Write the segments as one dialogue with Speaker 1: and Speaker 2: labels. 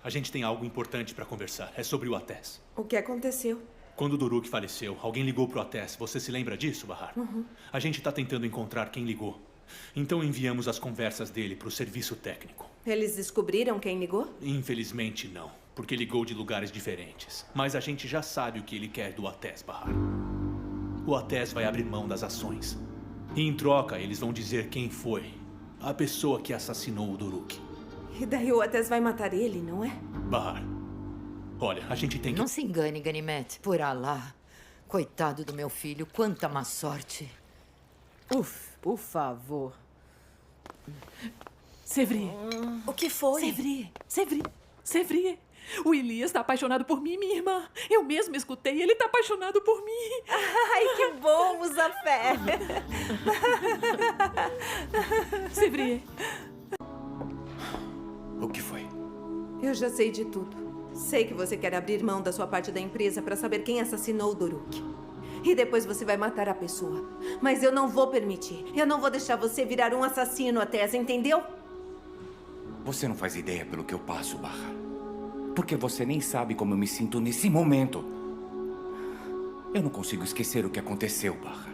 Speaker 1: A gente tem algo importante para conversar. É sobre o Atés.
Speaker 2: O que aconteceu?
Speaker 1: Quando o Duruk faleceu, alguém ligou pro Atés. Você se lembra disso, Bahar? A gente tá tentando encontrar quem ligou. Então enviamos as conversas dele pro serviço técnico.
Speaker 2: Eles descobriram quem ligou?
Speaker 1: Infelizmente não, porque ligou de lugares diferentes. Mas a gente já sabe o que ele quer do Atés, Bahar. O Atés vai abrir mão das ações. E em troca, eles vão dizer quem foi a pessoa que assassinou o Duruk.
Speaker 2: E daí o Atés vai matar ele, não é?
Speaker 1: Bahar, olha, a gente tem que...
Speaker 3: Não se engane, Ganimet. Por Alá. Coitado do meu filho, quanta má sorte.
Speaker 4: Uf, por favor. Sevri.
Speaker 2: O que foi?
Speaker 4: Sevri. O Elias está apaixonado por mim e minha irmã. Eu mesmo escutei, ele está apaixonado por mim.
Speaker 2: Ai, que bom, Musafé.
Speaker 4: Sevri.
Speaker 5: O que foi?
Speaker 2: Eu já sei de tudo. Sei que você quer abrir mão da sua parte da empresa para saber quem assassinou o Duruk. E depois você vai matar a pessoa. Mas eu não vou permitir. Eu não vou deixar você virar um assassino, Atés, entendeu?
Speaker 5: Você não faz ideia pelo que eu passo, Bahar. Porque você nem sabe como eu me sinto nesse momento. Eu não consigo esquecer o que aconteceu, Bahar.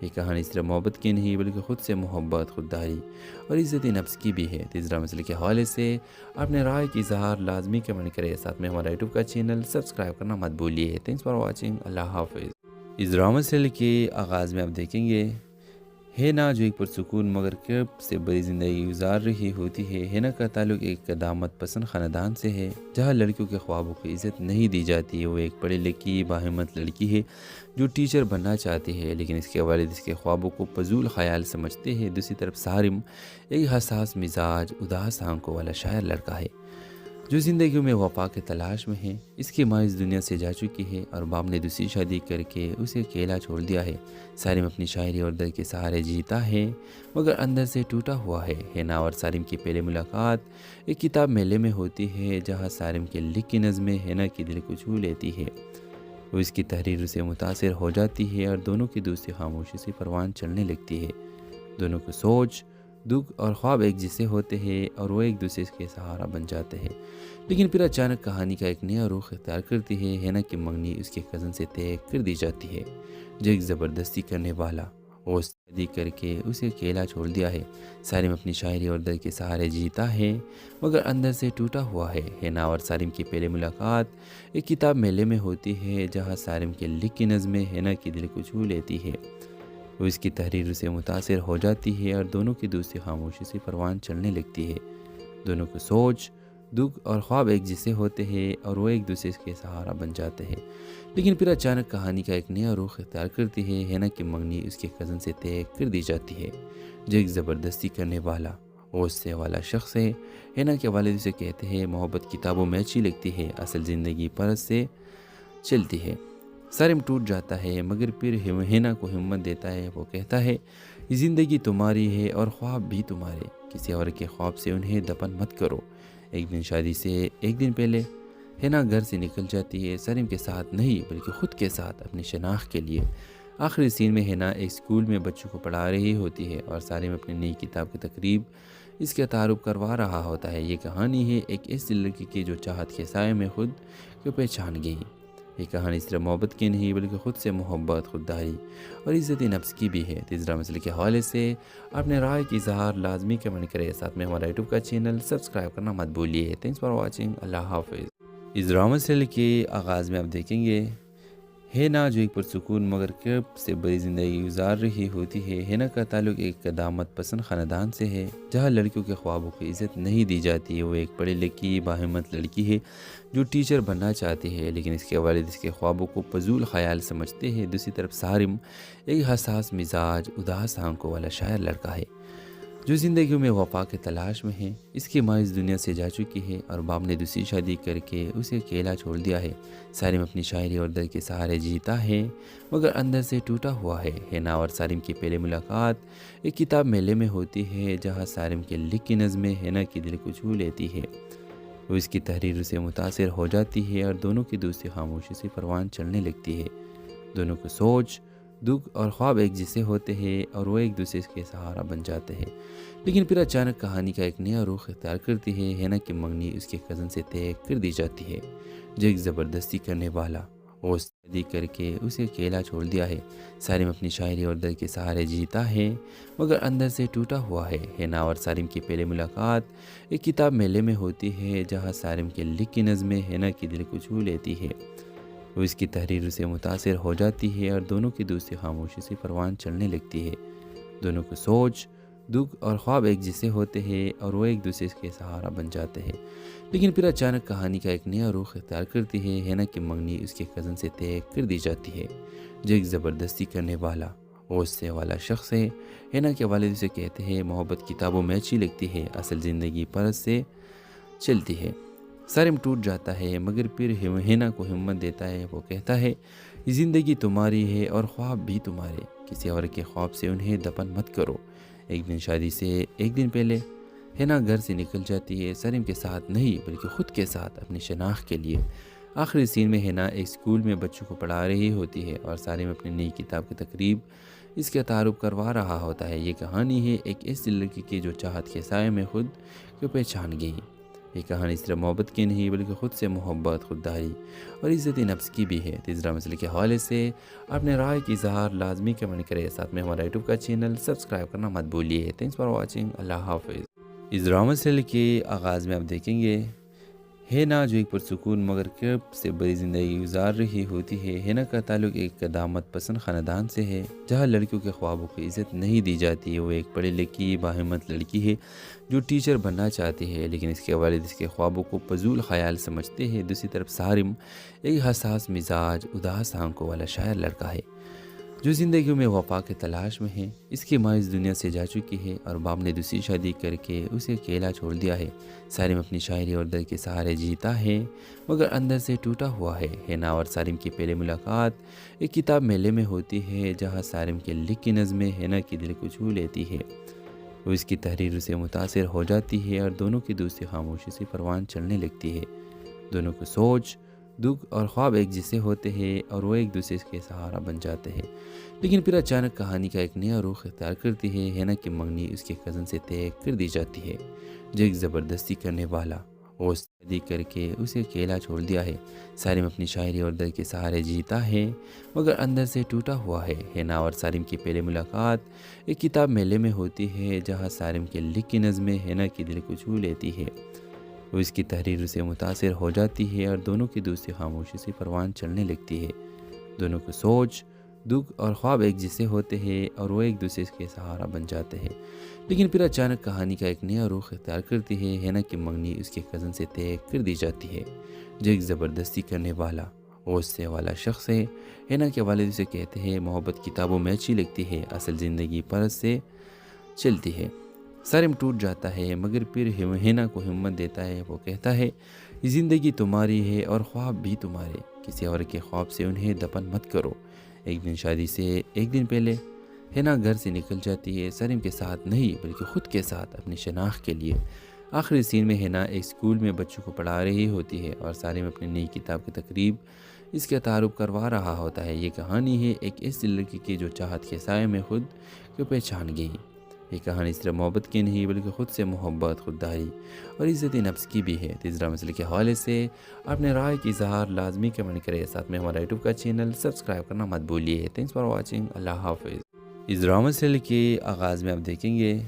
Speaker 6: یہ کہانی صرف محبت کی نہیں بلکہ خود سے محبت، خودداری اور عزت نفس کی بھی ہے۔ تیسرا مسئلے کے حوالے سے اپنے رائے کی اظہار لازمی کمنٹ کریں، ساتھ میں ہمارا یوٹیوب کا چینل سبسکرائب کرنا مت بھولیے۔ تھینکس فار واچنگ، اللہ حافظ۔ اس ڈرامہ سیریل کے آغاز میں آپ دیکھیں گے ہینا جو ایک پرسکون مگر کرب سے بڑی زندگی گزار رہی ہوتی ہے۔ ہینا کا تعلق ایک دامت پسند خاندان سے ہے جہاں لڑکیوں کے خوابوں کو عزت نہیں دی جاتی ہے۔ وہ ایک پڑھی لکھی باہمت لڑکی ہے جو ٹیچر بننا چاہتی ہے، لیکن اس کے والد اس کے خوابوں کو فضول خیال سمجھتے ہیں۔ دوسری طرف سارم ایک حساس مزاج، اداس آنکھوں والا شاعر لڑکا ہے جو زندگی میں وفا کے تلاش میں ہے۔ اس کی ماں اس دنیا سے جا چکی ہے اور باپ نے دوسری شادی کر کے اسے اکیلا چھوڑ دیا ہے۔ سارم اپنی شاعری اور درد کے سہارے جیتا ہے مگر اندر سے ٹوٹا ہوا ہے۔ ہینا اور سارم کی پہلی ملاقات ایک کتاب میلے میں ہوتی ہے جہاں سارم کے لکھی نظمیں ہینا کی دل کو چھو لیتی ہے۔ وہ اس کی تحریر سے متاثر ہو جاتی ہے اور دونوں کی دوستی خاموشی سے پروان چڑھنے لگتی ہے۔ دونوں کو سوچ، دکھ اور خواب ایک جیسے ہوتے ہیں اور وہ ایک دوسرے کے سہارا بن جاتے ہیں، لیکن پھر اچانک کہانی کا ایک نیا رخ اختیار کرتی ہے۔ ہینا کی منگنی اس کے کزن سے طے کر دی جاتی ہے جو ایک زبردستی کرنے والا اور شادی کر کے اسے اکیلا چھوڑ دیا ہے۔ سارم اپنی شاعری اور درد کے سہارے جیتا ہے مگر اندر سے ٹوٹا ہوا ہے۔ ہینا اور سارم کی پہلی ملاقات ایک کتاب میلے میں ہوتی ہے جہاں سارم کے لکھی نظمیں ہینا کی دل کو چھو لیتی ہے۔ وہ اس کی تحریر سے متاثر ہو جاتی ہے اور دونوں کی دوستی خاموشی سے پروان چڑھنے لگتی ہے۔ دونوں کو سوچ، دکھ اور خواب ایک جیسے ہوتے ہیں اور وہ ایک دوسرے کے سہارا بن جاتے ہیں، لیکن پھر اچانک کہانی کا ایک نیا رخ اختیار کرتی ہے۔ ہینا کی منگنی اس کے کزن سے طے کر دی جاتی ہے جو ایک زبردستی کرنے والا غصے والا شخص ہے۔ ہینا کے والد اسے کہتے ہیں محبت کتابوں میں اچھی لگتی ہے، اصل زندگی پرس سے چلتی ہے۔ سارم ٹوٹ جاتا ہے مگر پھر ہینا کو ہمت دیتا ہے۔ وہ کہتا ہے یہ زندگی تمہاری ہے اور خواب بھی تمہارے، کسی اور کے خواب سے انہیں دفن مت کرو۔ ایک دن شادی سے ایک دن پہلے ہینا گھر سے نکل جاتی ہے، سارم کے ساتھ نہیں بلکہ خود کے ساتھ اپنی شناخت کے لیے۔ آخری سین میں ہینا ایک اسکول میں بچوں کو پڑھا رہی ہوتی ہے اور سارم اپنی نئی کتاب کی تقریب اس کا تعارف کروا رہا ہوتا ہے۔ یہ کہانی ہے ایک ایسی لڑکی کی جو چاہت کے سائے میں خود کو پہچان گئی۔ یہ کہانی صرف محبت کی نہیں بلکہ خود سے محبت، خودداری اور عزت نفس کی بھی ہے۔ تیسرا مسئلے کے حوالے سے اپنے رائے کی اظہار لازمی کمنٹ کریں، ساتھ میں ہمارا یوٹیوب کا چینل سبسکرائب کرنا مت بھولیے۔ تھینکس فار واچنگ، اللہ حافظ۔ اس ڈرامہ سیریل کے آغاز میں آپ دیکھیں گے ہینا جو ایک پرسکون مگر کرب سے بڑی زندگی گزار رہی ہوتی ہے۔ ہینا کا تعلق ایک دامت پسند خاندان سے ہے جہاں لڑکیوں کے خوابوں کو عزت نہیں دی جاتی ہے۔ وہ ایک پڑھی لکھی باہمت لڑکی ہے جو ٹیچر بننا چاہتی ہے، لیکن اس کے والد اس کے خوابوں کو فضول خیال سمجھتے ہیں۔ دوسری طرف سارم ایک حساس مزاج، اداس آنکھوں والا شاعر لڑکا ہے جو زندگی میں وفا کے تلاش میں ہے۔ اس کی ماں اس دنیا سے جا چکی ہے اور باپ نے دوسری شادی کر کے اسے اکیلا چھوڑ دیا ہے۔ سارم اپنی شاعری اور درد کے سہارے جیتا ہے مگر اندر سے ٹوٹا ہوا ہے۔ ہینا اور سارم کی پہلی ملاقات ایک کتاب میلے میں ہوتی ہے جہاں سارم کے لکھی نظمیں ہینا کی دل کو چھو لیتی ہے۔ وہ اس کی تحریر سے متاثر ہو جاتی ہے اور دونوں کی دوستی خاموشی سے پروان چڑھنے لگتی ہے۔ دونوں کو سوچ، دکھ اور خواب ایک جیسے ہوتے ہیں اور وہ ایک دوسرے کے سہارا بن جاتے ہیں، لیکن پھر اچانک کہانی کا ایک نیا رخ اختیار کرتی ہے۔ ہینا کی منگنی اس کے کزن سے طے کر دی جاتی ہے جو ایک زبردستی کرنے والا اور شادی کر کے اسے اکیلا چھوڑ دیا ہے۔ سارم اپنی شاعری اور درد کے سہارے جیتا ہے مگر اندر سے ٹوٹا ہوا ہے۔ ہینا اور سارم کی پہلی ملاقات ایک کتاب میلے میں ہوتی ہے جہاں سارم کے لکھی نظمیں ہینا کی دل کو چھو لیتی ہے۔ وہ اس کی تحریر سے متاثر ہو جاتی ہے اور دونوں کی دوستی خاموشی سے پروان چڑھنے لگتی ہے۔ دونوں کو سوچ، دکھ اور خواب ایک جیسے ہوتے ہیں اور وہ ایک دوسرے کے سہارا بن جاتے ہیں، لیکن پھر اچانک کہانی کا ایک نیا رخ اختیار کرتی ہے۔ ہینا کی منگنی اس کے کزن سے طے کر دی جاتی ہے جو ایک زبردستی کرنے والا غصے والا شخص ہے۔ ہینا کے والد اسے کہتے ہیں محبت کتابوں میں اچھی لگتی ہے، اصل زندگی پرس سے چلتی ہے۔ سارم ٹوٹ جاتا ہے مگر پھر ہینا کو ہمت دیتا ہے۔ وہ کہتا ہے یہ زندگی تمہاری ہے اور خواب بھی تمہارے، کسی اور کے خواب سے انہیں دفن مت کرو۔ ایک دن شادی سے ایک دن پہلے ہینا گھر سے نکل جاتی ہے، سارم کے ساتھ نہیں بلکہ خود کے ساتھ اپنی شناخت کے لیے۔ آخری سین میں ہینا ایک اسکول میں بچوں کو پڑھا رہی ہوتی ہے اور سارم اپنی نئی کتاب کی تقریب اس کا تعارف کروا رہا ہوتا ہے۔ یہ کہانی ہے ایک ایسی لڑکی کی جو چاہت کے سائے میں خود کو پہچان گئی۔ یہ کہانی صرف محبت کی نہیں بلکہ خود سے محبت، خودداری اور عزت نفس کی بھی ہے۔ تیسرا مسئلے کے حوالے سے اپنے رائے کی اظہار لازمی کمنٹ کریں، ساتھ میں ہمارا یوٹیوب کا چینل سبسکرائب کرنا مت بھولیے۔ تھینکس فار واچنگ، اللہ حافظ۔ اس ڈرامہ سیریل کے آغاز میں آپ دیکھیں گے ہینا جو ایک پرسکون مگر کرب سے بڑی زندگی گزار رہی ہوتی ہے۔ ہینا کا تعلق ایک قدامت پسند خاندان سے ہے جہاں لڑکیوں کے خوابوں کو عزت نہیں دی جاتی۔ وہ ایک پڑھی لکھی باہمت لڑکی ہے جو ٹیچر بننا چاہتی ہے، لیکن اس کے والد اس کے خوابوں کو فضول خیال سمجھتے ہیں۔ دوسری طرف سارم ایک حساس مزاج، اداس آنکھوں والا شاعر لڑکا ہے جو زندگی میں وفا کے تلاش میں ہے۔ اس کی ماں اس دنیا سے جا چکی ہے اور باپ نے دوسری شادی کر کے اسے اکیلا چھوڑ دیا ہے۔ سارم اپنی شاعری اور درد کے سہارے جیتا ہے مگر اندر سے ٹوٹا ہوا ہے۔ ہینا اور سارم کی پہلی ملاقات ایک کتاب میلے میں ہوتی ہے جہاں سارم کے لکھی نظمیں ہینا کی دل کو چھو لیتی ہے۔ وہ اس کی تحریر سے متاثر ہو جاتی ہے اور دونوں کی دوستی خاموشی سے پروان چڑھنے لگتی ہے۔ دونوں کو سوچ، دکھ اور خواب ایک جیسے ہوتے ہیں اور وہ ایک دوسرے کے سہارا بن جاتے ہیں، لیکن پھر اچانک کہانی کا ایک نیا رخ اختیار کرتی ہے۔ ہینا کی منگنی اس کے کزن سے طے کر دی جاتی ہے جو ایک زبردستی کرنے والا وہ شادی کر کے اسے اکیلا چھوڑ دیا ہے۔ سارم اپنی شاعری اور درد کے سہارے جیتا ہے مگر اندر سے ٹوٹا ہوا ہے۔ ہینا اور سارم کی پہلی ملاقات ایک کتاب میلے میں ہوتی ہے جہاں سارم کے لکھی نظمیں ہینا کی دل کو چھو لیتی ہے۔ وہ اس کی تحریر سے متاثر ہو جاتی ہے اور دونوں کی دوستی خاموشی سے پروان چڑھنے لگتی ہے۔ دونوں کو سوچ، دکھ اور خواب ایک جیسے ہوتے ہیں اور وہ ایک دوسرے کے سہارا بن جاتے ہیں، لیکن پھر اچانک کہانی کا ایک نیا رخ اختیار کرتی ہے۔ ہینا کی منگنی اس کے کزن سے طے کر دی جاتی ہے جو ایک زبردستی کرنے والا غصے والا شخص ہے۔ ہینا کے والد اسے کہتے ہیں محبت کتابوں میں اچھی لگتی ہے، اصل زندگی پرس سے چلتی ہے۔ سارم ٹوٹ جاتا ہے مگر پھر ہینا کو ہمت دیتا ہے۔ وہ کہتا ہے یہ زندگی تمہاری ہے اور خواب بھی تمہارے، کسی اور کے خواب سے انہیں دفن مت کرو۔ ایک دن شادی سے ایک دن پہلے ہینا گھر سے نکل جاتی ہے، سارم کے ساتھ نہیں بلکہ خود کے ساتھ اپنی شناخت کے لیے۔ آخری سین میں ہینا ایک اسکول میں بچوں کو پڑھا رہی ہوتی ہے اور سارم اپنی نئی کتاب کی تقریب اس کا تعارف کروا رہا ہوتا ہے۔ یہ کہانی ہے ایک ایسی لڑکی کی جو چاہت کے سائے میں خود کو پہچان گئی۔ یہ کہانی صرف محبت کی نہیں بلکہ خود سے محبت، خودداری اور عزت نفس کی بھی ہے۔ تیسرا مسئلے کے حوالے سے اپنے رائے کی اظہار لازمی کمنٹ کریں، ساتھ میں ہمارا یوٹیوب کا چینل سبسکرائب کرنا مت بھولیے۔ تھینکس فار واچنگ، اللہ حافظ۔ اس ڈرامہ سیریل کے آغاز میں آپ دیکھیں گے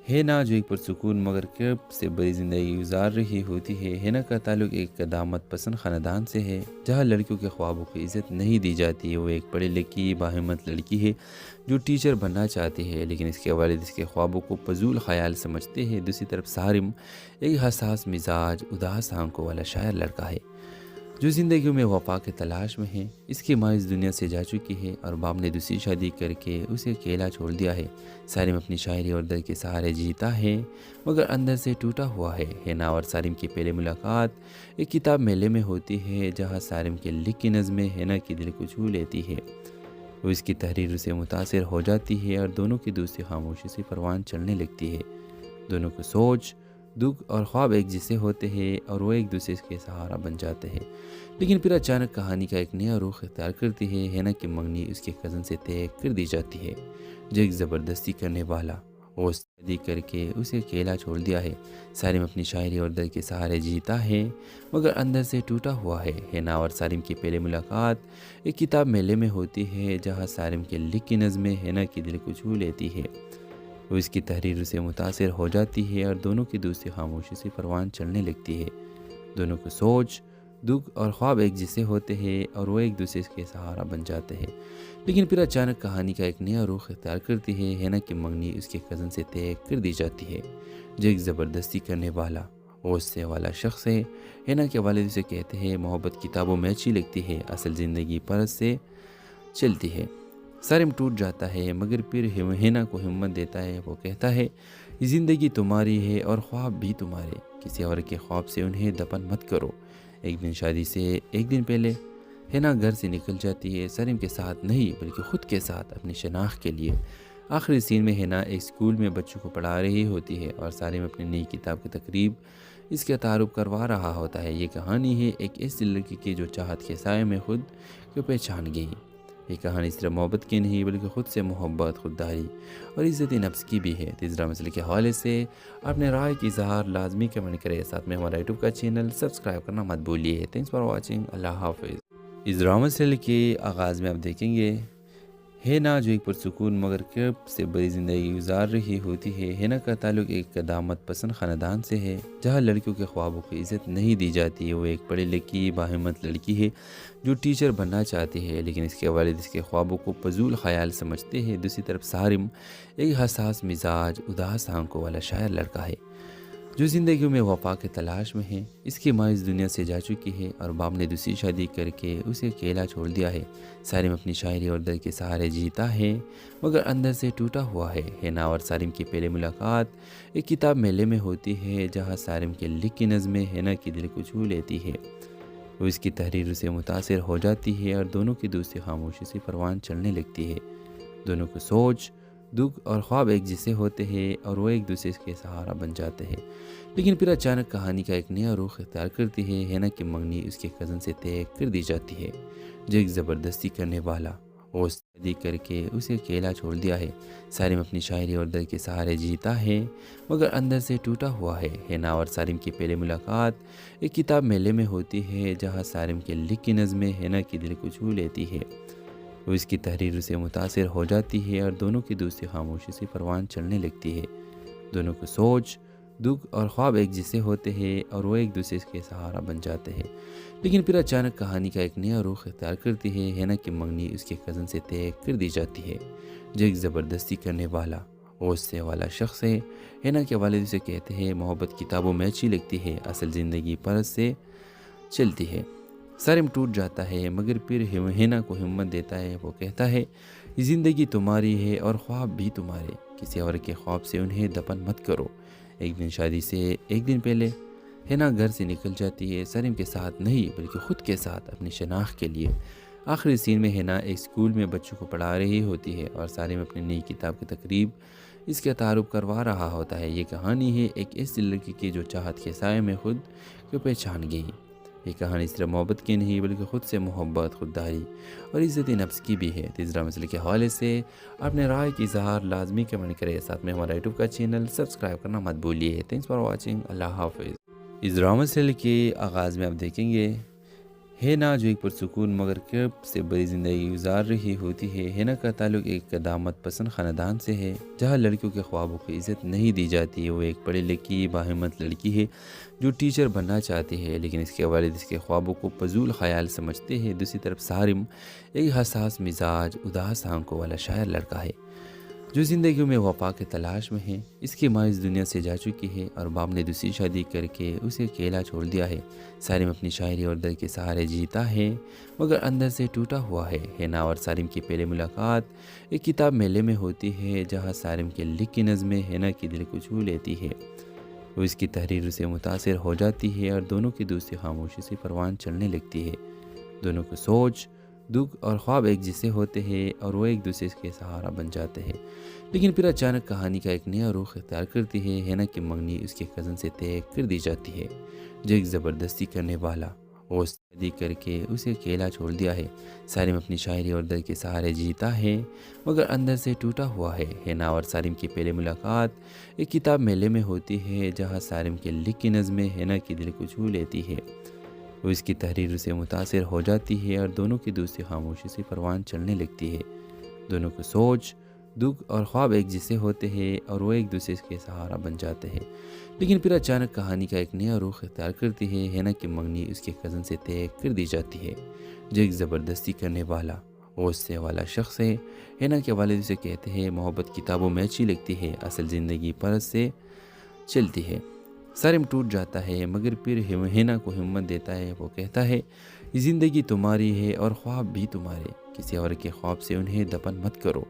Speaker 6: ہینا جو ایک پرسکون مگر کرب سے بڑی زندگی گزار رہی ہوتی ہے۔ ہینا کا تعلق ایک قدامت پسند خاندان سے ہے جہاں لڑکیوں کے خوابوں کو عزت نہیں دی جاتی۔ وہ ایک پڑھی لکھی باہمت لڑکی ہے جو ٹیچر بننا چاہتی ہے، لیکن اس کے والد اس کے خوابوں کو فضول خیال سمجھتے ہیں۔ دوسری طرف سارم ایک حساس مزاج، اداس آنکھوں والا شاعر لڑکا ہے جو زندگی میں وفا کے تلاش میں ہے۔ اس کی ماں اس دنیا سے جا چکی ہے اور باپ نے دوسری شادی کر کے اسے اکیلا چھوڑ دیا ہے۔ سارم اپنی شاعری اور درد کے سہارے جیتا ہے مگر اندر سے ٹوٹا ہوا ہے۔ ہینا اور سارم کی پہلی ملاقات ایک کتاب میلے میں ہوتی ہے جہاں سارم کے لکھی نظمیں ہینا کی دل کو چھو لیتی ہے۔ وہ اس کی تحریر سے متاثر ہو جاتی ہے اور دونوں کی دوستی خاموشی سے پروان چڑھنے لگتی ہے۔ دونوں کو سوچ، دکھ اور خواب ایک جیسے ہوتے ہیں اور وہ ایک دوسرے کے سہارا بن جاتے ہیں، لیکن پھر اچانک کہانی کا ایک نیا رخ اختیار کرتی ہے۔ ہینا کی منگنی اس کے کزن سے طے کر دی جاتی ہے جو ایک زبردستی کرنے والا وہ شادی کر کے اسے اکیلا چھوڑ دیا ہے۔ سارم اپنی شاعری اور درد کے سہارے جیتا ہے مگر اندر سے ٹوٹا ہوا ہے۔ ہینا اور سارم کی پہلی ملاقات ایک کتاب میلے میں ہوتی ہے جہاں سارم کے لکھی نظمیں ہینا کی دل کو چھو لیتی ہے۔ وہ اس کی تحریر سے متاثر ہو جاتی ہے اور دونوں کی دوستی خاموشی سے پروان چڑھنے لگتی ہے۔ دونوں کو سوچ، دکھ اور خواب ایک جیسے ہوتے ہیں اور وہ ایک دوسرے کے سہارا بن جاتے ہیں، لیکن پھر اچانک کہانی کا ایک نیا رخ اختیار کرتی ہے۔ ہینا کی منگنی اس کے کزن سے طے کر دی جاتی ہے جو ایک زبردستی کرنے والا غصے والا شخص ہے۔ ہینا کے والد اسے کہتے ہیں محبت کتابوں میں اچھی لگتی ہے، اصل زندگی پرس سے چلتی ہے۔ سارم ٹوٹ جاتا ہے مگر پھر ہینا کو ہمت دیتا ہے۔ وہ کہتا ہے یہ زندگی تمہاری ہے اور خواب بھی تمہارے، کسی اور کے خواب سے انہیں دفن مت کرو۔ ایک دن شادی سے ایک دن پہلے ہینا گھر سے نکل جاتی ہے، سارم کے ساتھ نہیں بلکہ خود کے ساتھ اپنی شناخت کے لیے۔ آخری سین میں ہینا ایک اسکول میں بچوں کو پڑھا رہی ہوتی ہے اور سارم اپنی نئی کتاب کی تقریب اس کا تعارف کروا رہا ہوتا ہے۔ یہ کہانی ہے ایک ایسی لڑکی کی جو چاہت کے سائے میں خود کو پہچان گئی۔ یہ کہانی صرف محبت کی نہیں بلکہ خود سے محبت، خودداری اور عزت نفس کی بھی ہے۔ تیسرا مسئلے کے حوالے سے اپنے رائے کی اظہار لازمی کمنٹ کریں، ساتھ میں ہمارا یوٹیوب کا چینل سبسکرائب کرنا مت بھولیے۔ تھینکس فار واچنگ، اللہ حافظ۔ اس ڈرامہ سیریل کے آغاز میں آپ دیکھیں گے ہینا جو ایک پرسکون مگر کرب سے بڑی زندگی گزار رہی ہوتی ہے۔ ہینا کا تعلق ایک قدامت پسند خاندان سے ہے جہاں لڑکیوں کے خوابوں کی عزت نہیں دی جاتی ہے۔ وہ ایک پڑھی لکھی باہمت لڑکی ہے جو ٹیچر بننا چاہتی ہے، لیکن اس کے والد اس کے خوابوں کو فضول خیال سمجھتے ہیں۔ دوسری طرف سارم ایک حساس مزاج، اداس آنکھوں والا شاعر لڑکا ہے جو زندگی میں وفا کے تلاش میں ہے۔ اس کی ماں اس دنیا سے جا چکی ہے اور باپ نے دوسری شادی کر کے اسے اکیلا چھوڑ دیا ہے۔ سارم اپنی شاعری اور درد کے سہارے جیتا ہے مگر اندر سے ٹوٹا ہوا ہے۔ ہینا اور سارم کی پہلی ملاقات ایک کتاب میلے میں ہوتی ہے جہاں سارم کے لکھی نظمیں ہینا کی دل کو چھو لیتی ہے۔ وہ اس کی تحریر سے متاثر ہو جاتی ہے اور دونوں کی دوستی خاموشی سے پروان چلنے لگتی ہے۔ دونوں کو سوچ، دکھ اور خواب ایک جیسے ہوتے ہیں اور وہ ایک دوسرے کے سہارا بن جاتے ہیں، لیکن پھر اچانک کہانی کا ایک نیا رخ اختیار کرتی ہے۔ ہینا کی منگنی اس کے کزن سے طے کر دی جاتی ہے جو ایک زبردستی کرنے والا اور شادی کر کے اسے اکیلا چھوڑ دیا ہے۔ سارم اپنی شاعری اور درد کے سہارے جیتا ہے مگر اندر سے ٹوٹا ہوا ہے۔ ہینا اور سارم کی پہلی ملاقات ایک کتاب میلے میں ہوتی ہے جہاں سارم کے لکھی نظمیں ہینا کی دل کو چھو لیتی ہے۔ وہ اس کی تحریر سے متاثر ہو جاتی ہے اور دونوں کی دوستی خاموشی سے پروان چلنے لگتی ہے۔ دونوں کو سوچ، دکھ اور خواب ایک جیسے ہوتے ہیں اور وہ ایک دوسرے کے سہارا بن جاتے ہیں، لیکن پھر اچانک کہانی کا ایک نیا رخ اختیار کرتی ہے۔ ہینا کی منگنی اس کے کزن سے طے کر دی جاتی ہے جو ایک زبردستی کرنے والا غصے والا شخص ہے۔ ہینا کے والد اسے کہتے ہیں محبت کتابوں میں اچھی لگتی ہے، اصل زندگی پرس سے چلتی ہے۔ سارم ٹوٹ جاتا ہے مگر پھر ہینا کو ہمت دیتا ہے۔ وہ کہتا ہے یہ زندگی تمہاری ہے اور خواب بھی تمہارے، کسی اور کے خواب سے انہیں دفن مت کرو۔ ایک دن شادی سے ایک دن پہلے ہینا گھر سے نکل جاتی ہے، سارم کے ساتھ نہیں بلکہ خود کے ساتھ اپنی شناخت کے لیے۔ آخری سین میں ہینا ایک اسکول میں بچوں کو پڑھا رہی ہوتی ہے اور سارم اپنی نئی کتاب کی تقریب اس کا تعارف کروا رہا ہوتا ہے۔ یہ کہانی ہے ایک ایسی لڑکی کی جو چاہت کے سائے میں خود کو پہچان گئی۔ یہ کہانی صرف محبت کی نہیں بلکہ خود سے محبت، خودداری اور عزت نفس کی بھی ہے۔ تیسرا مسئلے کے حوالے سے اپنے رائے کی اظہار لازمی کمنٹ کریں، ساتھ میں ہمارا یوٹیوب کا چینل سبسکرائب کرنا مت بھولیے۔ تھینکس فار واچنگ، اللہ حافظ۔ اس ڈرامہ سیریل کے آغاز میں آپ دیکھیں گے ہینا جو ایک پرسکون مگر کرب سے بڑی زندگی گزار رہی ہوتی ہے۔ ہینا کا تعلق ایک قدامت پسند خاندان سے ہے جہاں لڑکیوں کے خوابوں کی عزت نہیں دی جاتی ہے۔ وہ ایک پڑھی لکھی باہمت لڑکی ہے جو ٹیچر بننا چاہتی ہے، لیکن اس کے والد اس کے خوابوں کو فضول خیال سمجھتے ہیں۔ دوسری طرف سارم ایک حساس مزاج، اداس آنکھوں والا شاعر لڑکا ہے جو زندگی میں وفا کے تلاش میں ہے۔ اس کی ماں اس دنیا سے جا چکی ہے اور باپ نے دوسری شادی کر کے اسے اکیلا چھوڑ دیا ہے۔ سارم اپنی شاعری اور درد کے سہارے جیتا ہے مگر اندر سے ٹوٹا ہوا ہے۔ ہینا اور سارم کی پہلی ملاقات ایک کتاب میلے میں ہوتی ہے جہاں سارم کے لکھی نظمیں ہینا کی دل کو چھو لیتی ہے۔ وہ اس کی تحریر سے متاثر ہو جاتی ہے اور دونوں کی دوستی خاموشی سے پروان چلنے لگتی ہے۔ دونوں کو سوچ، دکھ اور خواب ایک جیسے ہوتے ہیں اور وہ ایک دوسرے کے سہارا بن جاتے ہیں، لیکن پھر اچانک کہانی کا ایک نیا رخ اختیار کرتی ہے۔ ہینا کی منگنی اس کے کزن سے طے کر دی جاتی ہے جو ایک زبردستی کرنے والا اور شادی کر کے اسے اکیلا چھوڑ دیا ہے۔ سارم اپنی شاعری اور درد کے سہارے جیتا ہے مگر اندر سے ٹوٹا ہوا ہے۔ ہینا اور سارم کی پہلی ملاقات ایک کتاب میلے میں ہوتی ہے جہاں سارم کے لکھی نظمیں ہینا کی دل کو چھو لیتی ہے۔ وہ اس کی تحریر سے متاثر ہو جاتی ہے اور دونوں کی دوستی خاموشی سے پروان چلنے لگتی ہے۔ دونوں کو سوچ، دکھ اور خواب ایک جیسے ہوتے ہیں اور وہ ایک دوسرے کے سہارا بن جاتے ہیں، لیکن پھر اچانک کہانی کا ایک نیا رخ اختیار کرتی ہے۔ ہینا کی منگنی اس کے کزن سے طے کر دی جاتی ہے جو ایک زبردستی کرنے والا غصے والا شخص ہے۔ ہینا کے والد اسے کہتے ہیں محبت کتابوں میں اچھی لگتی ہے، اصل زندگی پرس سے چلتی ہے۔ سارم ٹوٹ جاتا ہے مگر پھر ہینا کو ہمت دیتا ہے۔ وہ کہتا ہے یہ زندگی تمہاری ہے اور خواب بھی تمہارے، کسی اور کے خواب سے انہیں دفن مت کرو۔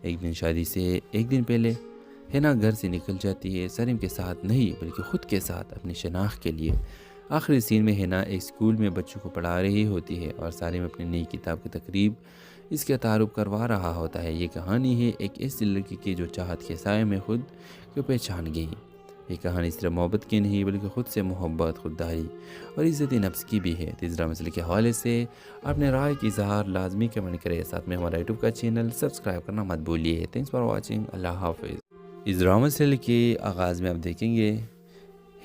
Speaker 6: ایک دن شادی سے ایک دن پہلے ہینا گھر سے نکل جاتی ہے، سارم کے ساتھ نہیں بلکہ خود کے ساتھ اپنی شناخت کے لیے۔ آخری سین میں ہینا ایک اسکول میں بچوں کو پڑھا رہی ہوتی ہے اور سارم اپنی نئی کتاب کی تقریب اس کا تعارف کروا رہا ہوتا ہے۔ یہ کہانی ہے ایک ایسی لڑکی کی جو چاہت کے سائے میں خود کو پہچان گئی۔ یہ کہانی صرف محبت کی نہیں بلکہ خود سے محبت، خودداری اور عزت نفس کی بھی ہے۔ تیسرا مسئلے کے حوالے سے اپنے رائے کی اظہار لازمی کمنٹ کریں، ساتھ میں ہمارا یوٹیوب کا چینل سبسکرائب کرنا مت بھولیے۔ تھینکس فار واچنگ، اللہ حافظ۔ اس ڈرامہ سیریل کے آغاز میں آپ دیکھیں گے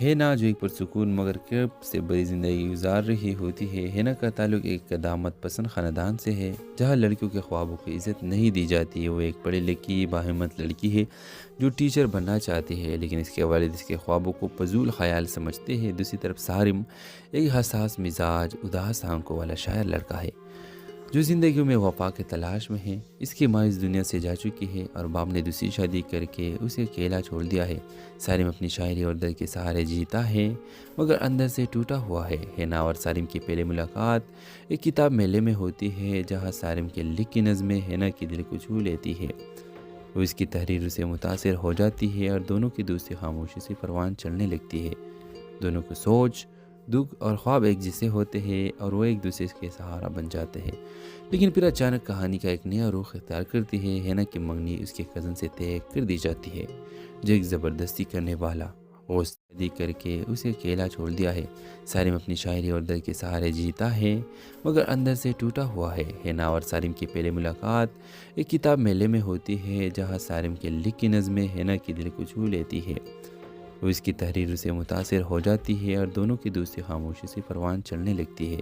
Speaker 6: ہینا جو ایک پرسکون مگر کرب سے بڑی زندگی گزار رہی ہوتی ہے۔ ہینا کا تعلق ایک قدامت پسند خاندان سے ہے جہاں لڑکیوں کے خوابوں کی عزت نہیں دی جاتی ہے۔ وہ ایک پڑھی لکھی باہمت لڑکی ہے جو ٹیچر بننا چاہتی ہے، لیکن اس کے والد اس کے خوابوں کو فضول خیال سمجھتے ہیں۔ دوسری طرف سارم ایک حساس مزاج، اداس آنکھوں والا شاعر لڑکا ہے جو زندگی میں وفا کے تلاش میں ہے۔ اس کی ماں اس دنیا سے جا چکی ہے اور باپ نے دوسری شادی کر کے اسے اکیلا چھوڑ دیا ہے۔ سارم اپنی شاعری اور درد کے سہارے جیتا ہے مگر اندر سے ٹوٹا ہوا ہے۔ ہینا اور سارم کی پہلی ملاقات ایک کتاب میلے میں ہوتی ہے جہاں سارم کے لکھی نظمیں ہینا کی دل کو چھو لیتی ہے۔ وہ اس کی تحریر سے متاثر ہو جاتی ہے اور دونوں کی دوستی خاموشی سے پروان چڑھنے لگتی ہے۔ دونوں کو سوچ، دکھ اور خواب ایک جیسے ہوتے ہیں اور وہ ایک دوسرے کے سہارا بن جاتے ہیں، لیکن پھر اچانک کہانی کا ایک نیا رخ اختیار کرتی ہے۔ ہینا کی منگنی اس کے کزن سے طے کر دی جاتی ہے جو ایک زبردستی کرنے والا وہ شادی کر کے اسے اکیلا چھوڑ دیا ہے۔ سارم اپنی شاعری اور درد کے سہارے جیتا ہے مگر اندر سے ٹوٹا ہوا ہے۔ ہینا اور سارم کی پہلی ملاقات ایک کتاب میلے میں ہوتی ہے جہاں سارم کے لکھی نظمیں ہینا کی دل کو چھو لیتی ہے۔ وہ اس کی تحریر سے متاثر ہو جاتی ہے اور دونوں کی دوستی خاموشی سے پروان چڑھنے لگتی ہے۔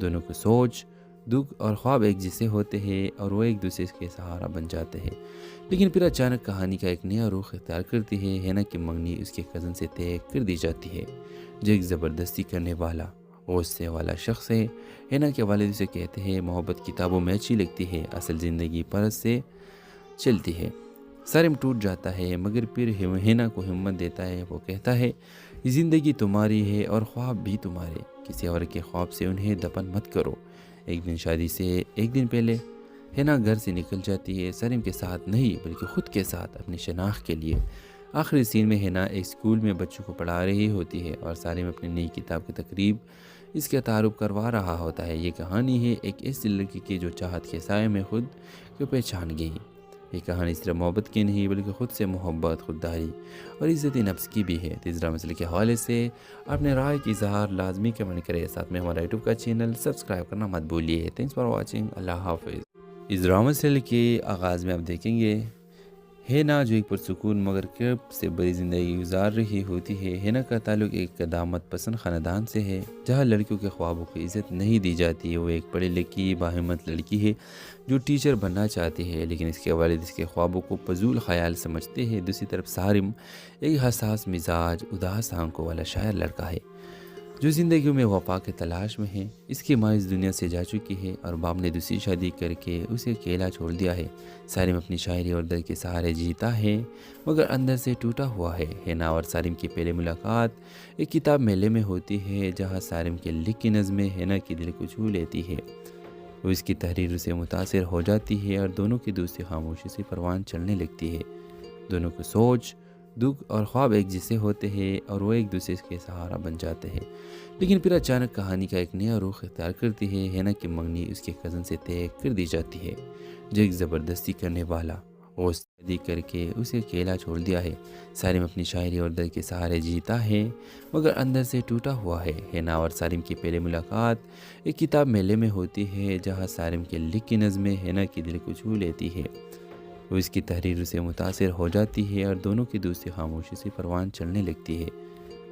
Speaker 6: دونوں کو سوچ، دکھ اور خواب ایک جیسے ہوتے ہیں اور وہ ایک دوسرے کے سہارا بن جاتے ہیں، لیکن پھر اچانک کہانی کا ایک نیا رخ اختیار کرتی ہے۔ ہینا کی منگنی اس کے کزن سے طے کر دی جاتی ہے جو ایک زبردستی کرنے والا غصے والا شخص ہے۔ ہینا کے والد اسے کہتے ہیں محبت کتابوں میں اچھی لگتی ہے، اصل زندگی پرس سے چلتی ہے۔ سارم ٹوٹ جاتا ہے مگر پھر ہینا کو ہمت دیتا ہے۔ وہ کہتا ہے یہ زندگی تمہاری ہے اور خواب بھی تمہارے، کسی اور کے خواب سے انہیں دفن مت کرو۔ ایک دن شادی سے ایک دن پہلے ہینا گھر سے نکل جاتی ہے، سارم کے ساتھ نہیں بلکہ خود کے ساتھ اپنی شناخت کے لیے۔ آخری سین میں ہینا ایک اسکول میں بچوں کو پڑھا رہی ہوتی ہے اور سارم اپنی نئی کتاب کی تقریب اس کا تعارف کروا رہا ہوتا ہے۔ یہ کہانی ہے ایک ایسی لڑکی کی جو چاہت کے سائے میں خود کو پہچان گئی۔ یہ کہانی صرف محبت کی نہیں بلکہ خود سے محبت، خودداری اور عزت نفس کی بھی ہے۔ تیسرا مسئلے کے حوالے سے اپنے رائے کی اظہار لازمی کمنٹ کریں، ساتھ میں ہمارا یوٹیوب کا چینل سبسکرائب کرنا مت بھولیے۔ تھینکس فار واچنگ، اللہ حافظ۔ اس ڈرامہ سیریل کے آغاز میں آپ دیکھیں گے ہینا جو ایک پرسکون مگر کرب سے بڑی زندگی گزار رہی ہوتی ہے۔ ہینا کا تعلق ایک قدامت پسند خاندان سے ہے جہاں لڑکیوں کے خوابوں کی عزت نہیں دی جاتی ہے۔ وہ ایک پڑھی لکھی باہمت لڑکی ہے جو ٹیچر بننا چاہتی ہے، لیکن اس کے والد اس کے خوابوں کو فضول خیال سمجھتے ہیں۔ دوسری طرف سارم ایک حساس مزاج، اداس آنکھوں والا شاعر لڑکا ہے جو زندگی میں وفا کے تلاش میں ہے۔ اس کی ماں اس دنیا سے جا چکی ہے اور باپ نے دوسری شادی کر کے اسے اکیلا چھوڑ دیا ہے۔ سارم اپنی شاعری اور درد کے سہارے جیتا ہے مگر اندر سے ٹوٹا ہوا ہے۔ ہینا اور سارم کی پہلی ملاقات ایک کتاب میلے میں ہوتی ہے جہاں سارم کے لکھی نظمیں ہینا کی دل کو چھو لیتی ہے۔ وہ اس کی تحریر سے متاثر ہو جاتی ہے اور دونوں کی دوستی خاموشی سے پروان چڑھنے لگتی ہے۔ دونوں کو سوچ، دکھ اور خواب ایک جیسے ہوتے ہیں اور وہ ایک دوسرے کے سہارا بن جاتے ہیں، لیکن پھر اچانک کہانی کا ایک نیا رخ اختیار کرتی ہے۔ ہینا کی منگنی اس کے کزن سے طے کر دی جاتی ہے جو ایک زبردستی کرنے والا وہ شادی کر کے اسے اکیلا چھوڑ دیا ہے۔ سارم اپنی شاعری اور درد کے سہارے جیتا ہے مگر اندر سے ٹوٹا ہوا ہے۔ ہینا اور سارم کی پہلی ملاقات ایک کتاب میلے میں ہوتی ہے جہاں سارم کے لکھی نظمیں ہینا کی دل کو چھو لیتی ہے۔ وہ اس کی تحریر سے متاثر ہو جاتی ہے اور دونوں کی دوستی خاموشی سے پروان چڑھنے لگتی ہے۔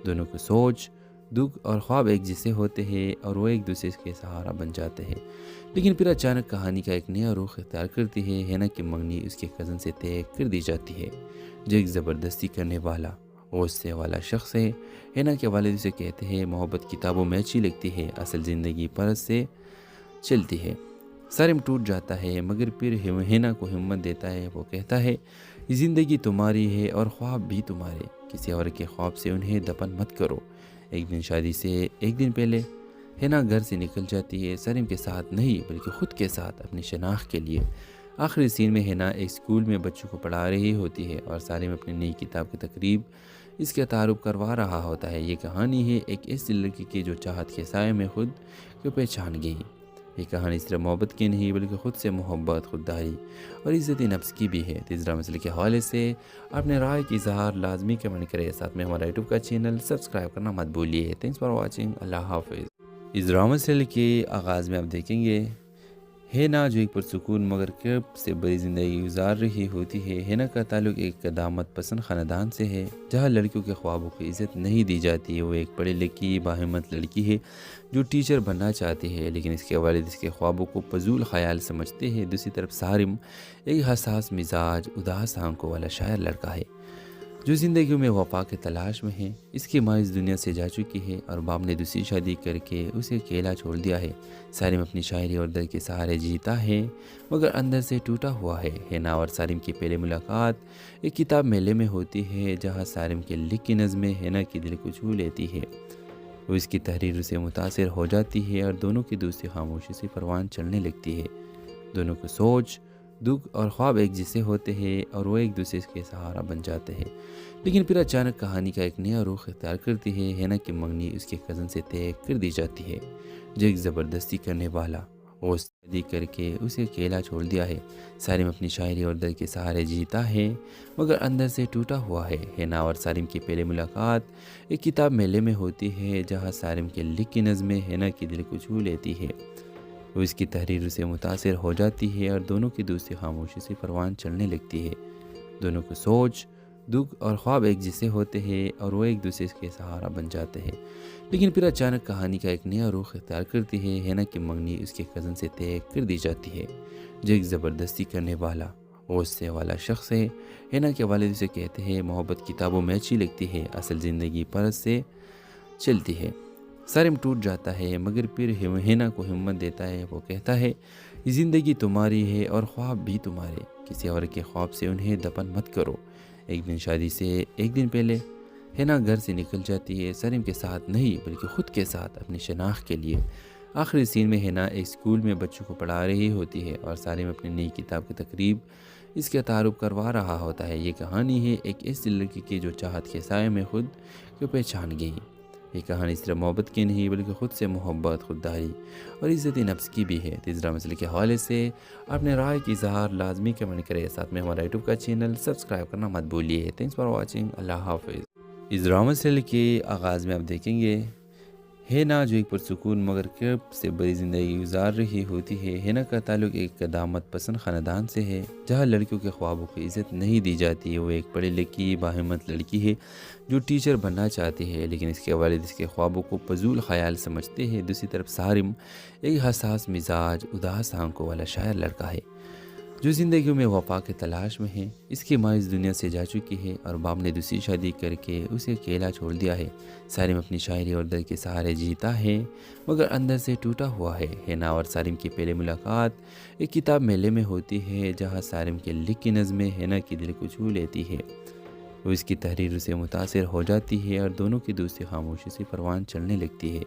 Speaker 6: دونوں کو سوچ، دکھ اور خواب ایک جیسے ہوتے ہیں اور وہ ایک دوسرے کے سہارا بن جاتے ہیں، لیکن پھر اچانک کہانی کا ایک نیا رخ اختیار کرتی ہے۔ ہینا کی منگنی اس کے کزن سے طے کر دی جاتی ہے جو ایک زبردستی کرنے والا غصے والا شخص ہے۔ ہینا کے والد اسے کہتے ہیں محبت کتابوں میں اچھی لگتی ہے، اصل زندگی پرس سے چلتی ہے۔ سارم ٹوٹ جاتا ہے مگر پھر ہینا کو ہمت دیتا ہے۔ وہ کہتا ہے یہ زندگی تمہاری ہے اور خواب بھی تمہارے، کسی اور کے خواب سے انہیں دفن مت کرو۔ ایک دن شادی سے ایک دن پہلے ہینا گھر سے نکل جاتی ہے، سارم کے ساتھ نہیں بلکہ خود کے ساتھ اپنی شناخت کے لیے۔ آخری سین میں ہینا ایک اسکول میں بچوں کو پڑھا رہی ہوتی ہے اور سارم اپنی نئی کتاب کی تقریب اس کا تعارف کروا رہا ہوتا ہے۔ یہ کہانی ہے ایک ایسی لڑکی کی جو چاہت کے سائے میں خود کو پہچان گئی۔ یہ کہانی صرف محبت کی نہیں بلکہ خود سے محبت، خودداری اور عزت نفس کی بھی ہے۔ تیسرا مسئلے کے حوالے سے اپنے رائے کی اظہار لازمی کمنٹ کریں، ساتھ میں ہمارا یوٹیوب کا چینل سبسکرائب کرنا مت بھولیے۔ تھینکس فار واچنگ، اللہ حافظ۔ اس ڈرامہ سیریل کے آغاز میں آپ دیکھیں گے ہینا جو ایک پرسکون مگر کرب سے بڑی زندگی گزار رہی ہوتی ہے۔ ہینا کا تعلق ایک قدامت پسند خاندان سے ہے جہاں لڑکیوں کے خوابوں کو عزت نہیں دی جاتی۔ وہ ایک پڑھی لکھی باہمت لڑکی ہے جو ٹیچر بننا چاہتی ہے، لیکن اس کے والد اس کے خوابوں کو فضول خیال سمجھتے ہیں۔ دوسری طرف سارم ایک حساس مزاج، اداس آنکھوں والا شاعر لڑکا ہے جو زندگی میں وفا کے تلاش میں ہے۔ اس کی ماں اس دنیا سے جا چکی ہے اور باپ نے دوسری شادی کر کے اسے اکیلا چھوڑ دیا ہے۔ سارم اپنی شاعری اور درد کے سہارے جیتا ہے مگر اندر سے ٹوٹا ہوا ہے۔ ہینا اور سارم کی پہلی ملاقات ایک کتاب میلے میں ہوتی ہے جہاں سارم کے لکھی نظمیں ہینا کی دل کو چھو لیتی ہے۔ وہ اس کی تحریر سے متاثر ہو جاتی ہے اور دونوں کی دوستی خاموشی سے پروان چڑھنے لگتی ہے۔ دونوں کو سوچ، دکھ اور خواب ایک جیسے ہوتے ہیں اور وہ ایک دوسرے کے سہارا بن جاتے ہیں، لیکن پھر اچانک کہانی کا ایک نیا رخ اختیار کرتی ہے۔ ہینا کی منگنی اس کے کزن سے طے کر دی جاتی ہے جو ایک زبردستی کرنے والا وہ شادی کر کے اسے اکیلا چھوڑ دیا ہے۔ سارم اپنی شاعری اور درد کے سہارے جیتا ہے مگر اندر سے ٹوٹا ہوا ہے۔ ہینا اور سارم کی پہلی ملاقات ایک کتاب میلے میں ہوتی ہے جہاں سارم کے لکھی نظمیں ہینا کی دل کو چھو لیتی ہے۔ وہ اس کی تحریر سے متاثر ہو جاتی ہے اور دونوں کی دوستی خاموشی سے پروان چڑھنے لگتی ہے۔ دونوں کو سوچ، دکھ اور خواب ایک جیسے ہوتے ہیں اور وہ ایک دوسرے کے سہارا بن جاتے ہیں، لیکن پھر اچانک کہانی کا ایک نیا رخ اختیار کرتی ہے۔ ہینا کی منگنی اس کے کزن سے طے کر دی جاتی ہے جو ایک زبردستی کرنے والا غصے والا شخص ہے۔ ہینا کے والد اسے کہتے ہیں محبت کتابوں میں اچھی لگتی ہے، اصل زندگی پرس سے چلتی ہے۔ سارم ٹوٹ جاتا ہے مگر پھر ہینا کو ہمت دیتا ہے۔ وہ کہتا ہے یہ زندگی تمہاری ہے اور خواب بھی تمہارے، کسی اور کے خواب سے انہیں دفن مت کرو۔ ایک دن شادی سے ایک دن پہلے ہینا گھر سے نکل جاتی ہے، سارم کے ساتھ نہیں بلکہ خود کے ساتھ اپنی شناخت کے لیے۔ آخری سین میں ہینا ایک اسکول میں بچوں کو پڑھا رہی ہوتی ہے اور سارم اپنی نئی کتاب کی تقریب اس کا تعارف کروا رہا ہوتا ہے۔ یہ کہانی ہے ایک ایسی لڑکی کی جو چاہت کے سائے میں خود کو پہچان گئی۔ یہ کہانی صرف محبت کی نہیں بلکہ خود سے محبت، خودداری اور عزت نفس کی بھی ہے۔ تیسرا مسئلے کے حوالے سے اپنے رائے کی اظہار لازمی کمنٹ کریں، ساتھ میں ہمارا یوٹیوب کا چینل سبسکرائب کرنا مت بھولیے۔ تھینکس فار واچنگ، اللہ حافظ۔ اس ڈرامہ سیریل کے آغاز میں آپ دیکھیں گے ہینا جو ایک پرسکون مگر کرب سے بڑی زندگی گزار رہی ہوتی ہے۔ ہینا کا تعلق ایک قدامت پسند خاندان سے ہے جہاں لڑکیوں کے خوابوں کو عزت نہیں دی جاتی۔ وہ ایک پڑھی لکھی باہمت لڑکی ہے جو ٹیچر بننا چاہتی ہے، لیکن اس کے والد اس کے خوابوں کو فضول خیال سمجھتے ہیں۔ دوسری طرف سارم ایک حساس مزاج، اداس آنکھوں والا شاعر لڑکا ہے جو زندگی میں وفا کے تلاش میں ہے۔ اس کی ماں اس دنیا سے جا چکی ہے اور باپ نے دوسری شادی کر کے اسے اکیلا چھوڑ دیا ہے۔ سارم اپنی شاعری اور درد کے سہارے جیتا ہے مگر اندر سے ٹوٹا ہوا ہے۔ ہینا اور سارم کی پہلی ملاقات ایک کتاب میلے میں ہوتی ہے جہاں سارم کے لکھی نظمیں ہینا کی دل کو چھو لیتی ہے۔ وہ اس کی تحریر سے متاثر ہو جاتی ہے اور دونوں کی دوستی خاموشی سے پروان چڑھنے لگتی ہے۔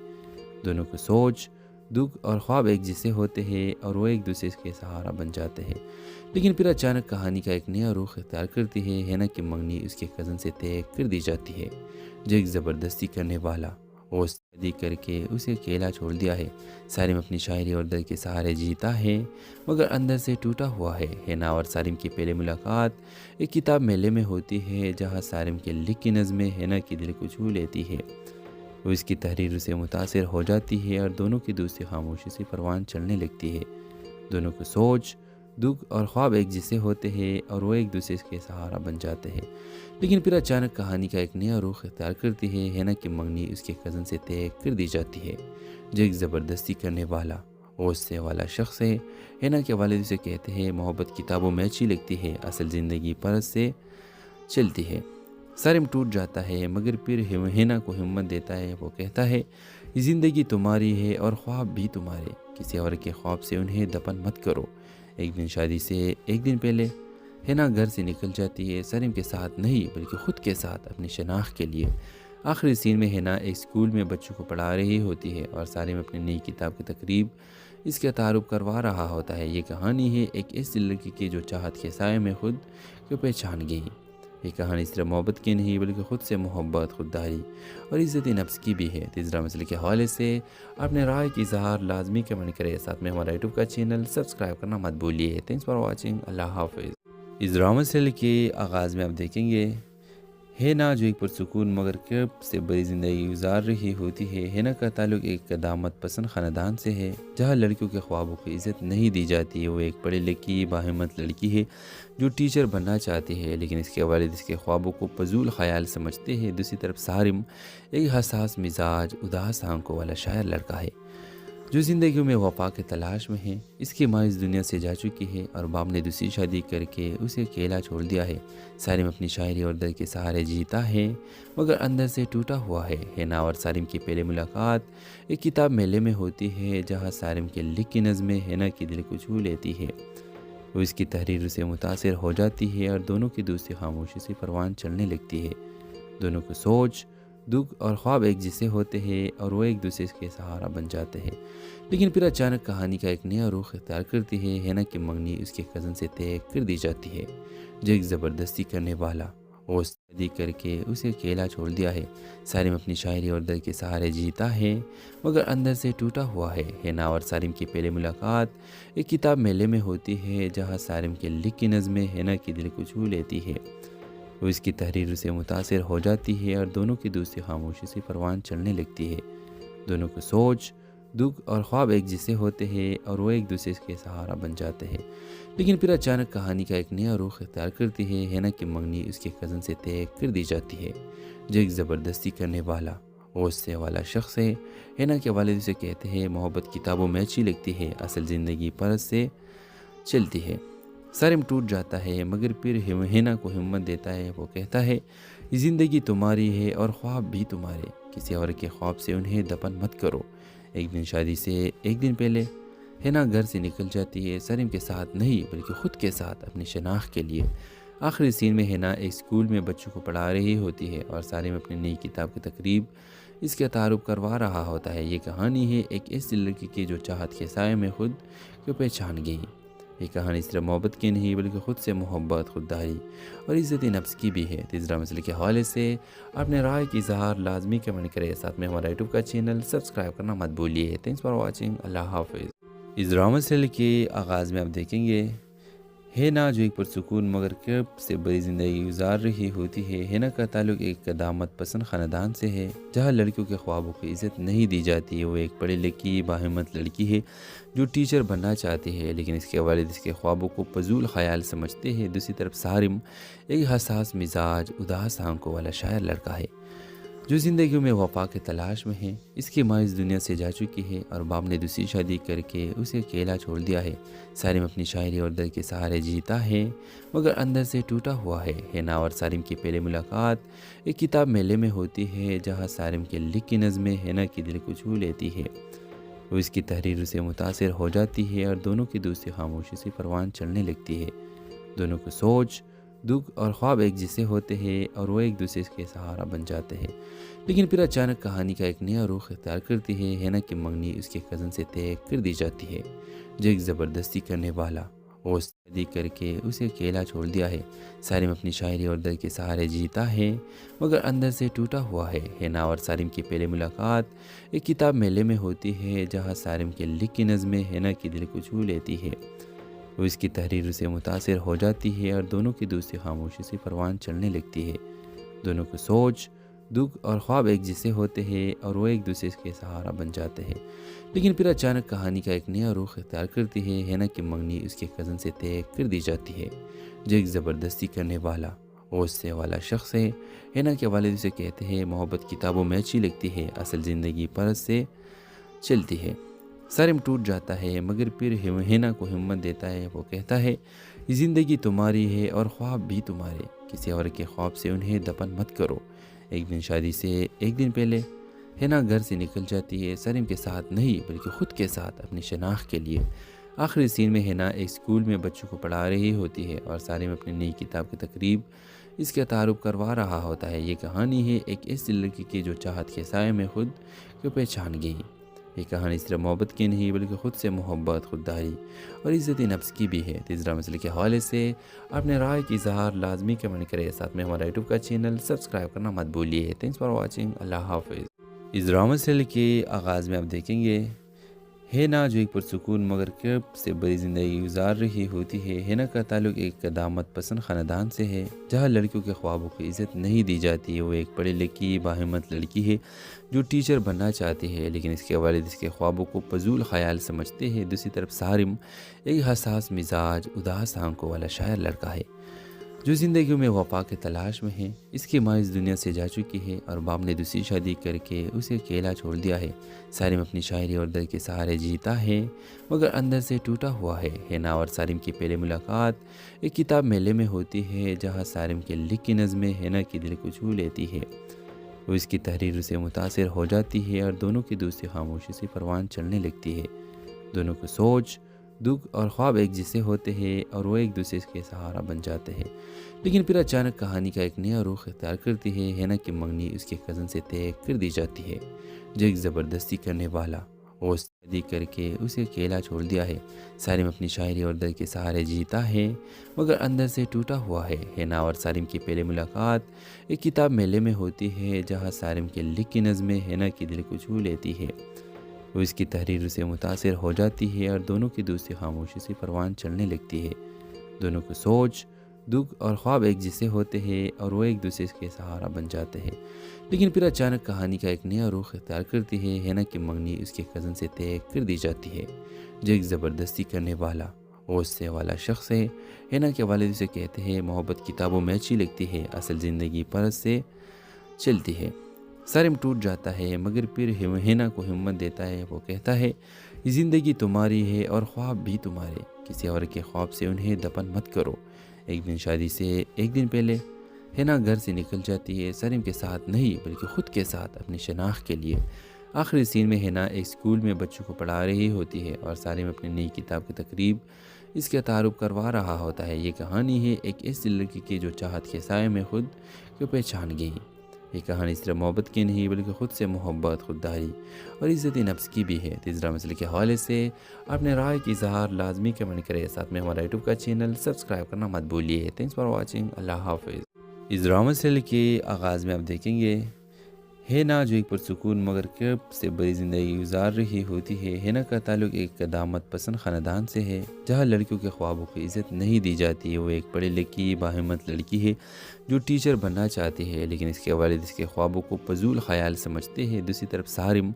Speaker 6: دونوں کو سوچ، دکھ اور خواب ایک جیسے ہوتے ہیں اور وہ ایک دوسرے کے سہارا بن جاتے ہیں، لیکن پھر اچانک کہانی کا ایک نیا رخ اختیار کرتی ہے۔ ہینا کی منگنی اس کے کزن سے طے کر دی جاتی ہے جو ایک زبردستی کرنے والا وہ شادی کر کے اسے اکیلا چھوڑ دیا ہے۔ سارم اپنی شاعری اور درد کے سہارے جیتا ہے مگر اندر سے ٹوٹا ہوا ہے۔ ہینا اور سارم کی پہلی ملاقات ایک کتاب میلے میں ہوتی ہے جہاں سارم کے لکھی نظمیں ہینا کی دل کو چھو لیتی ہے۔ وہ اس کی تحریر سے متاثر ہو جاتی ہے اور دونوں کی دوستی خاموشی سے پروان چڑھنے لگتی ہے۔ دونوں کو سوچ، دکھ اور خواب ایک جیسے ہوتے ہیں اور وہ ایک دوسرے کے سہارا بن جاتے ہیں، لیکن پھر اچانک کہانی کا ایک نیا رخ اختیار کرتی ہے۔ ہینا کی منگنی اس کے کزن سے طے کر دی جاتی ہے جو ایک زبردستی کرنے والا غصے والا شخص ہے۔ ہینا کے والد اسے کہتے ہیں محبت کتابوں میں اچھی لگتی ہے، اصل زندگی پرس سے چلتی ہے۔ سارم ٹوٹ جاتا ہے مگر پھر ہینا کو ہمت دیتا ہے۔ وہ کہتا ہے یہ زندگی تمہاری ہے اور خواب بھی تمہارے، کسی اور کے خواب سے انہیں دفن مت کرو۔ ایک دن شادی سے ایک دن پہلے ہینا گھر سے نکل جاتی ہے، سارم کے ساتھ نہیں بلکہ خود کے ساتھ اپنی شناخت کے لیے۔ آخری سین میں ہینا ایک اسکول میں بچوں کو پڑھا رہی ہوتی ہے اور سارم اپنی نئی کتاب کی تقریب اس کا تعارف کروا رہا ہوتا ہے۔ یہ کہانی ہے ایک ایسی لڑکی کی جو چاہت کے سائے میں خود کو پہچان گئی۔ یہ کہانی صرف محبت کی نہیں بلکہ خود سے محبت، خودداری اور عزت نفس کی بھی ہے۔ تیسرا مسئلے کے حوالے سے اپنے رائے کی اظہار لازمی کمنٹ کریں، ساتھ میں ہمارا یوٹیوب کا چینل سبسکرائب کرنا مت بھولیے۔ تھینکس فار واچنگ، اللہ حافظ۔ اس ڈرامہ سیریل کے آغاز میں آپ دیکھیں گے ہینا جو ایک پرسکون مگر کرب سے بڑی زندگی گزار رہی ہوتی ہے۔ ہینا کا تعلق ایک قدامت پسند خاندان سے ہے جہاں لڑکیوں کے خوابوں کو عزت نہیں دی جاتی ہے۔ وہ ایک پڑھی لکھی باہمت لڑکی ہے جو ٹیچر بننا چاہتی ہے، لیکن اس کے والد اس کے خوابوں کو فضول خیال سمجھتے ہیں۔ دوسری طرف سارم ایک حساس مزاج، اداس آنکھوں والا شاعر لڑکا ہے جو زندگی میں وفا کے تلاش میں ہے۔ اس کی ماں اس دنیا سے جا چکی ہے اور باپ نے دوسری شادی کر کے اسے اکیلا چھوڑ دیا ہے۔ سارم اپنی شاعری اور درد کے سہارے جیتا ہے مگر اندر سے ٹوٹا ہوا ہے۔ ہینا اور سارم کی پہلی ملاقات ایک کتاب میلے میں ہوتی ہے جہاں سارم کے لکھی نظمیں ہینا کی دل کو چھو لیتی ہے۔ وہ اس کی تحریر سے متاثر ہو جاتی ہے اور دونوں کی دوستی خاموشی سے پروان چلنے لگتی ہے۔ دونوں کو سوچ، دکھ اور خواب ایک جیسے ہوتے ہیں اور وہ ایک دوسرے کے سہارا بن جاتے ہیں، لیکن پھر اچانک کہانی کا ایک نیا رخ اختیار کرتی ہے۔ ہینا کی منگنی اس کے کزن سے طے کر دی جاتی ہے جو ایک زبردستی کرنے والا اور شادی کر کے اسے اکیلا چھوڑ دیا ہے۔ سارم اپنی شاعری اور درد کے سہارے جیتا ہے مگر اندر سے ٹوٹا ہوا ہے۔ ہینا اور سارم کی پہلی ملاقات ایک کتاب میلے میں ہوتی ہے جہاں سارم کے لکھی نظمیں ہینا کی دل کو چھو لیتی ہے۔ وہ اس کی تحریر سے متاثر ہو جاتی ہے اور دونوں کی دوستی خاموشی سے پروان چلنے لگتی ہے۔ دونوں کو سوچ، دکھ اور خواب ایک جیسے ہوتے ہیں اور وہ ایک دوسرے کے سہارا بن جاتے ہیں، لیکن پھر اچانک کہانی کا ایک نیا رخ اختیار کرتی ہے۔ ہینا کی منگنی اس کے کزن سے طے کر دی جاتی ہے جو ایک زبردستی کرنے والا غصے والا شخص ہے۔ ہینا کے والد اسے کہتے ہیں محبت کتابوں میں اچھی لگتی ہے، اصل زندگی پرس سے چلتی ہے۔ سارم ٹوٹ جاتا ہے مگر پھر ہینا کو ہمت دیتا ہے۔ وہ کہتا ہے یہ زندگی تمہاری ہے اور خواب بھی تمہارے، کسی اور کے خواب سے انہیں دفن مت کرو۔ ایک دن شادی سے ایک دن پہلے ہینا گھر سے نکل جاتی ہے، سارم کے ساتھ نہیں بلکہ خود کے ساتھ اپنی شناخت کے لیے۔ آخری سین میں ہینا ایک اسکول میں بچوں کو پڑھا رہی ہوتی ہے اور سارم اپنی نئی کتاب کی تقریب اس کا تعارف کروا رہا ہوتا ہے۔ یہ کہانی ہے ایک ایسی لڑکی کی جو چاہت کے سائے میں خود کو پہچان گئی۔ یہ کہانی صرف محبت کی نہیں بلکہ خود سے محبت، خودداری اور عزت نفس کی بھی ہے۔ تیسرا مسئلے کے حوالے سے اپنے رائے کی اظہار لازمی کمنٹ کریں، ساتھ میں ہمارا یوٹیوب کا چینل سبسکرائب کرنا مت بھولیے۔ تھینکس فار واچنگ، اللہ حافظ۔ اس ڈرامہ سیریل کے آغاز میں آپ دیکھیں گے ہینا جو ایک پرسکون مگر کرب سے بڑی زندگی گزار رہی ہوتی ہے۔ ہینا کا تعلق ایک قدامت پسند خاندان سے ہے جہاں لڑکیوں کے خوابوں کو عزت نہیں دی جاتی ہے۔ وہ ایک پڑھی لکھی باہمت لڑکی ہے جو ٹیچر بننا چاہتی ہے، لیکن اس کے والد اس کے خوابوں کو فضول خیال سمجھتے ہیں۔ دوسری طرف سارم ایک حساس مزاج، اداس آنکھوں والا شاعر لڑکا ہے جو زندگی میں وفا کے تلاش میں ہے۔ اس کی ماں اس دنیا سے جا چکی ہے اور باپ نے دوسری شادی کر کے اسے اکیلا چھوڑ دیا ہے۔ سارم اپنی شاعری اور درد کے سہارے جیتا ہے مگر اندر سے ٹوٹا ہوا ہے۔ ہینا اور سارم کی پہلی ملاقات ایک کتاب میلے میں ہوتی ہے جہاں سارم کے لکھی نظمیں ہینا کی دل کو چھو لیتی ہے۔ وہ اس کی تحریر سے متاثر ہو جاتی ہے اور دونوں کی دوستی خاموشی سے پروان چلنے لگتی ہے۔ دونوں کو سوچ، دکھ اور خواب ایک جیسے ہوتے ہیں اور وہ ایک دوسرے کے سہارا بن جاتے ہیں، لیکن پھر اچانک کہانی کا ایک نیا رخ اختیار کرتی ہے۔ ہینا کی منگنی اس کے کزن سے طے کر دی جاتی ہے جو ایک زبردستی کرنے والا اور شادی کر کے اسے اکیلا چھوڑ دیا ہے۔ سارم اپنی شاعری اور درد کے سہارے جیتا ہے مگر اندر سے ٹوٹا ہوا ہے۔ ہینا اور سارم کی پہلی ملاقات ایک کتاب میلے میں ہوتی ہے جہاں سارم کے لکھی نظمیں ہینا کی دل کو چھو لیتی ہے۔ وہ اس کی تحریر سے متاثر ہو جاتی ہے اور دونوں کی دوستی خاموشی سے پروان چلنے لگتی ہے۔ دونوں کو سوچ، دکھ اور خواب ایک جیسے ہوتے ہیں اور وہ ایک دوسرے کے سہارا بن جاتے ہیں، لیکن پھر اچانک کہانی کا ایک نیا رخ اختیار کرتی ہے۔ ہینا کی منگنی اس کے کزن سے طے کر دی جاتی ہے جو ایک زبردستی کرنے والا غصے والا شخص ہے۔ ہینا کے والد اسے کہتے ہیں محبت کتابوں میں اچھی لگتی ہے، اصل زندگی پرس سے چلتی ہے۔ سارم ٹوٹ جاتا ہے مگر پھر ہینا کو ہمت دیتا ہے۔ وہ کہتا ہے یہ زندگی تمہاری ہے اور خواب بھی تمہارے، کسی اور کے خواب سے انہیں دفن مت کرو۔ ایک دن شادی سے ایک دن پہلے ہینا گھر سے نکل جاتی ہے، سارم کے ساتھ نہیں بلکہ خود کے ساتھ اپنی شناخت کے لیے۔ آخری سین میں ہینا ایک اسکول میں بچوں کو پڑھا رہی ہوتی ہے اور سارم اپنی نئی کتاب کی تقریب اس کا تعارف کروا رہا ہوتا ہے۔ یہ کہانی ہے ایک ایسی لڑکی کی جو چاہت کے سائے میں خود کو پہچان گئی۔ یہ کہانی صرف محبت کی نہیں بلکہ خود سے محبت، خودداری اور عزت نفس کی بھی ہے۔ تیسرا مسئلے کے حوالے سے اپنے رائے کی اظہار لازمی کمنٹ کریں، ساتھ میں ہمارا یوٹیوب کا چینل سبسکرائب کرنا مت بھولیے۔ تھینکس فار واچنگ، اللہ حافظ۔ اس ڈرامہ سیریل کے آغاز میں آپ دیکھیں گے ہینا جو ایک پرسکون مگر کرب سے بڑی زندگی گزار رہی ہوتی ہے۔ ہینا کا تعلق ایک قدامت پسند خاندان سے ہے جہاں لڑکیوں کے خوابوں کو عزت نہیں دی جاتی ہے۔ وہ ایک پڑھی لکھی باہمت لڑکی ہے جو ٹیچر بننا چاہتی ہے، لیکن اس کے والد اس کے خوابوں کو فضول خیال سمجھتے ہیں۔ دوسری طرف سارم ایک حساس مزاج، اداس آنکھوں والا شاعر لڑکا ہے جو زندگی میں وفا کے تلاش میں ہے۔ اس کی ماں اس دنیا سے جا چکی ہے اور باپ نے دوسری شادی کر کے اسے اکیلا چھوڑ دیا ہے۔ سارم اپنی شاعری اور درد کے سہارے جیتا ہے مگر اندر سے ٹوٹا ہوا ہے۔ ہینا اور سارم کی پہلی ملاقات ایک کتاب میلے میں ہوتی ہے جہاں سارم کے لکھی نظمیں ہینا کی دل کو چھو لیتی ہے۔ وہ اس کی تحریر سے متاثر ہو جاتی ہے اور دونوں کی دوستی خاموشی سے پروان چڑھنے لگتی ہے۔ دونوں کو سوچ، دکھ اور خواب ایک جیسے ہوتے ہیں اور وہ ایک دوسرے کے سہارا بن جاتے ہیں، لیکن پھر اچانک کہانی کا ایک نیا رخ اختیار کرتی ہے۔ ہینا کی منگنی اس کے کزن سے طے کر دی جاتی ہے جو ایک زبردستی کرنے والا اور شادی کر کے اسے اکیلا چھوڑ دیا ہے۔ سارم اپنی شاعری اور درد کے سہارے جیتا ہے مگر اندر سے ٹوٹا ہوا ہے۔ ہینا اور سارم کی پہلی ملاقات ایک کتاب میلے میں ہوتی ہے جہاں سارم کے لکھی نظمیں ہینا کی دل کو چھو لیتی ہے۔ وہ اس کی تحریر سے متاثر ہو جاتی ہے اور دونوں کی دوستی خاموشی سے پروان چڑھنے لگتی ہے۔ دونوں کو سوچ، دکھ اور خواب ایک جیسے ہوتے ہیں اور وہ ایک دوسرے کے سہارا بن جاتے ہیں، لیکن پھر اچانک کہانی کا ایک نیا رخ اختیار کرتی ہے۔ ہینا کی منگنی اس کے کزن سے طے کر دی جاتی ہے جو ایک زبردستی کرنے والا غصے والا شخص ہے۔ ہینا کے والد اسے کہتے ہیں محبت کتابوں میں اچھی لگتی ہے، اصل زندگی پرس سے چلتی ہے۔ سارم ٹوٹ جاتا ہے مگر پھر ہینا کو ہمت دیتا ہے۔ وہ کہتا ہے یہ زندگی تمہاری ہے اور خواب بھی تمہارے، کسی اور کے خواب سے انہیں دفن مت کرو۔ ایک دن شادی سے ایک دن پہلے ہینا گھر سے نکل جاتی ہے، سارم کے ساتھ نہیں بلکہ خود کے ساتھ اپنی شناخت کے لیے۔ آخری سین میں ہینا ایک اسکول میں بچوں کو پڑھا رہی ہوتی ہے اور سارم اپنی نئی کتاب کی تقریب اس کا تعارف کروا رہا ہوتا ہے۔ یہ کہانی ہے ایک ایسی لڑکی کی جو چاہت کے سائے میں خود کو پہچان گئی۔ یہ کہانی صرف محبت کی نہیں بلکہ خود سے محبت، خودداری اور عزت نفس کی بھی ہے۔ تیسرا مسئلے کے حوالے سے اپنے رائے کی اظہار لازمی کمنٹ کریں، ساتھ میں ہمارا یوٹیوب کا چینل سبسکرائب کرنا مت بھولیے۔ تھینکس فار واچنگ، اللہ حافظ۔ اس ڈرامہ سیریل کے آغاز میں آپ دیکھیں گے ہینا جو ایک پرسکون مگر کرب سے بڑی زندگی گزار رہی ہوتی ہے۔ ہینا کا تعلق ایک قدامت پسند خاندان سے ہے جہاں لڑکیوں کے خوابوں کو عزت نہیں دی جاتی ہے۔ وہ ایک پڑھی لکھی باہمت لڑکی ہے جو ٹیچر بننا چاہتی ہے، لیکن اس کے والد اس کے خوابوں کو فضول خیال سمجھتے ہیں۔ دوسری طرف سارم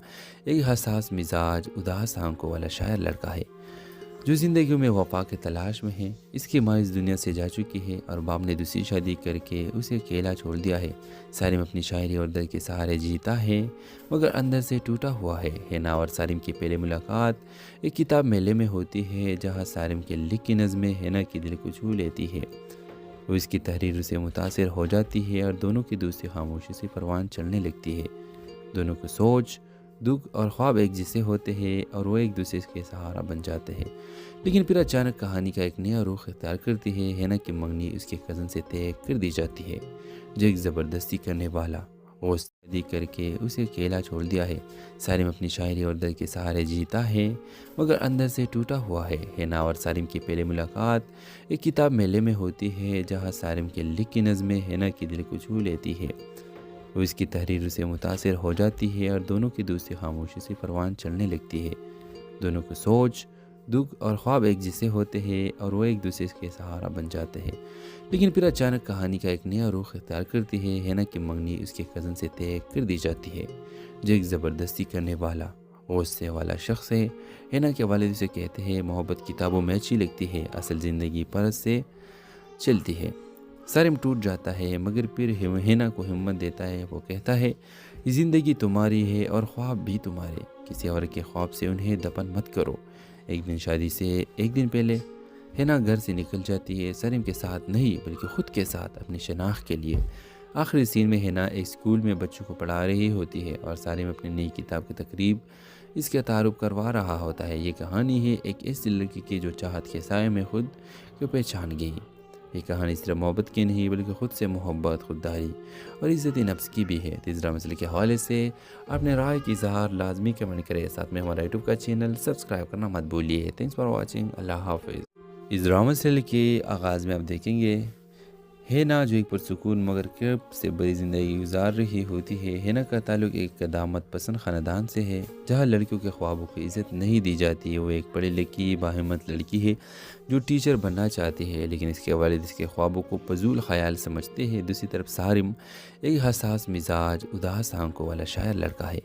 Speaker 6: ایک حساس مزاج، اداس آنکھوں والا شاعر لڑکا ہے جو زندگی میں وفا کے تلاش میں ہے۔ اس کی ماں اس دنیا سے جا چکی ہے اور باپ نے دوسری شادی کر کے اسے اکیلا چھوڑ دیا ہے۔ سارم اپنی شاعری اور درد کے سہارے جیتا ہے مگر اندر سے ٹوٹا ہوا ہے۔ ہینا اور سارم کی پہلی ملاقات ایک کتاب میلے میں ہوتی ہے جہاں سارم کے لکھی نظمیں ہینا کی دل کو چھو لیتی ہے۔ وہ اس کی تحریر سے متاثر ہو جاتی ہے اور دونوں کی دوستی خاموشی سے پروان چڑھنے لگتی ہے۔ دونوں کو سوچ، دکھ اور خواب ایک جیسے ہوتے ہیں اور وہ ایک دوسرے کے سہارا بن جاتے ہیں، لیکن پھر اچانک کہانی کا ایک نیا رخ اختیار کرتی ہے۔ ہینا کی منگنی اس کے کزن سے طے کر دی جاتی ہے جو ایک زبردستی کرنے والا اور شادی کر کے اسے اکیلا چھوڑ دیا ہے۔ سارم اپنی شاعری اور درد کے سہارے جیتا ہے مگر اندر سے ٹوٹا ہوا ہے۔ ہینا اور سارم کی پہلی ملاقات ایک کتاب میلے میں ہوتی ہے جہاں سارم کے لکھی نظمیں ہینا کی دل کو چھو لیتی ہے۔ وہ اس کی تحریر سے متاثر ہو جاتی ہے اور دونوں کی دوستی خاموشی سے پروان چڑھنے لگتی ہے۔ دونوں کو سوچ، دکھ اور خواب ایک جیسے ہوتے ہیں اور وہ ایک دوسرے کے سہارا بن جاتے ہیں، لیکن پھر اچانک کہانی کا ایک نیا رخ اختیار کرتی ہے۔ ہینا کی منگنی اس کے کزن سے طے کر دی جاتی ہے جو ایک زبردستی کرنے والا غصے والا شخص ہے۔ ہینا کے والد اسے کہتے ہیں محبت کتابوں میں اچھی لگتی ہے، اصل زندگی پرس سے چلتی ہے۔ سارم ٹوٹ جاتا ہے مگر پھر ہینا کو ہمت دیتا ہے۔ وہ کہتا ہے یہ زندگی تمہاری ہے اور خواب بھی تمہارے، کسی اور کے خواب سے انہیں دفن مت کرو۔ ایک دن شادی سے ایک دن پہلے ہینا گھر سے نکل جاتی ہے، سارم کے ساتھ نہیں بلکہ خود کے ساتھ اپنی شناخت کے لیے۔ آخری سین میں ہینا ایک اسکول میں بچوں کو پڑھا رہی ہوتی ہے اور سارم اپنی نئی کتاب کی تقریب اس کا تعارف کروا رہا ہوتا ہے۔ یہ کہانی ہے ایک ایسی لڑکی کی جو چاہت کے سائے میں خود کو پہچان گئی۔ یہ کہانی صرف محبت کی نہیں بلکہ خود سے محبت، خودداری اور عزت نفس کی بھی ہے۔ تیسرا مسئلے کے حوالے سے اپنے رائے کی اظہار لازمی کمنٹ کریں، ساتھ میں ہمارا یوٹیوب کا چینل سبسکرائب کرنا مت بھولیے۔ تھینکس فار واچنگ، اللہ حافظ۔ اس ڈرامہ سیریل کے آغاز میں آپ دیکھیں گے ہینا جو ایک پرسکون مگر کرب سے بڑی زندگی گزار رہی ہوتی ہے۔ ہینا کا تعلق ایک قدامت پسند خاندان سے ہے جہاں لڑکیوں کے خوابوں کی عزت نہیں دی جاتی۔ وہ ایک پڑھی لکھی باہمت لڑکی ہے جو ٹیچر بننا چاہتی ہے، لیکن اس کے والد اس کے خوابوں کو فضول خیال سمجھتے ہیں۔ دوسری طرف سارم ایک حساس مزاج، اداس آنکھوں والا شاعر لڑکا ہے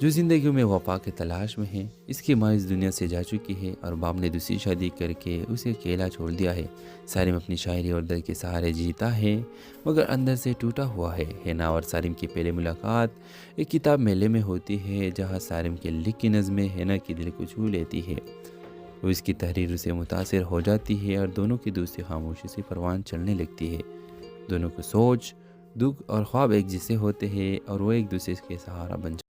Speaker 6: جو زندگیوں میں وفا کے تلاش میں ہے۔ اس کی ماں اس دنیا سے جا چکی ہے اور باپ نے دوسری شادی کر کے اسے اکیلا چھوڑ دیا ہے۔ سارم اپنی شاعری اور درد کے سہارے جیتا ہے مگر اندر سے ٹوٹا ہوا ہے۔ ہینا اور سارم کی پہلی ملاقات ایک کتاب میلے میں ہوتی ہے جہاں سارم کے لکھی نظمیں ہینا کی دل کو چھو لیتی ہے۔ وہ اس کی تحریر سے متاثر ہو جاتی ہے اور دونوں کی دوستی خاموشی سے پروان چڑھنے لگتی ہے۔ دونوں کو سوچ، دکھ اور خواب ایک جیسے ہوتے ہیں اور وہ ایک دوسرے کے سہارا بن جاتے ہیں۔